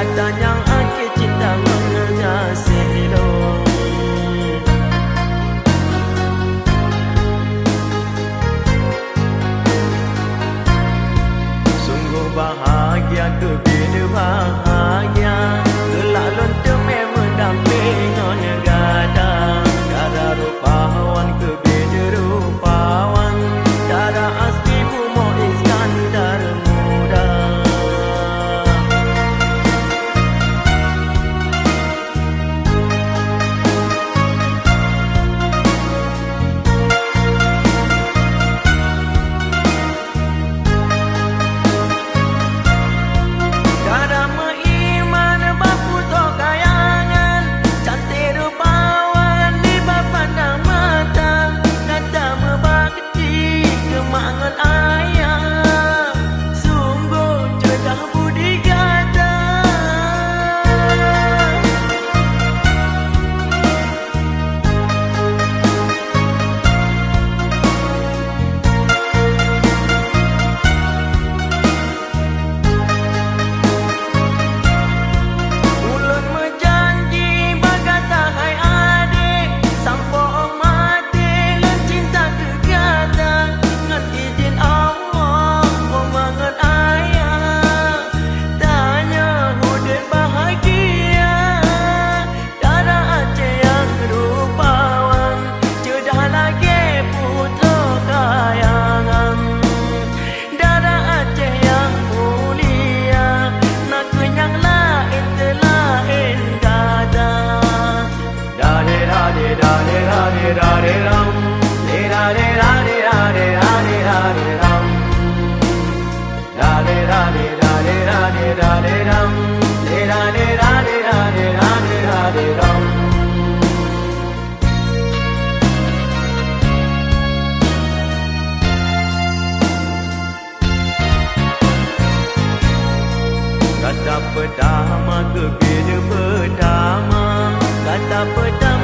katanya ake cinta mengasih dong. Sungguh bahagia kebina bahagia, gelak lontar memang dampingan gadang. Dara rupawan kebina rupawan, dara asli bumo Iskandar muda. Dara meiman bapu to kayangan, cantik rupawan di bapandang mata, kata membakti kemangan ayah, sungguh cerdas budi gata. Ulun menjanji berkata hai adik, sampong mati lan cinta kegata, ngan izin Allah pemangan ayah, tanya hudet bahagia. Dara Aceh yang rupawan, cerdah lagi putra kayangan. Dara Aceh yang mulia, nak kenyang lain selain kata. Dare dare dare dare dare ram, dare dare dare dare dare ram, dare dare dare dare dare ram, dare dare dare dare dare ram. Kata pertama kebina pertama, kata pertama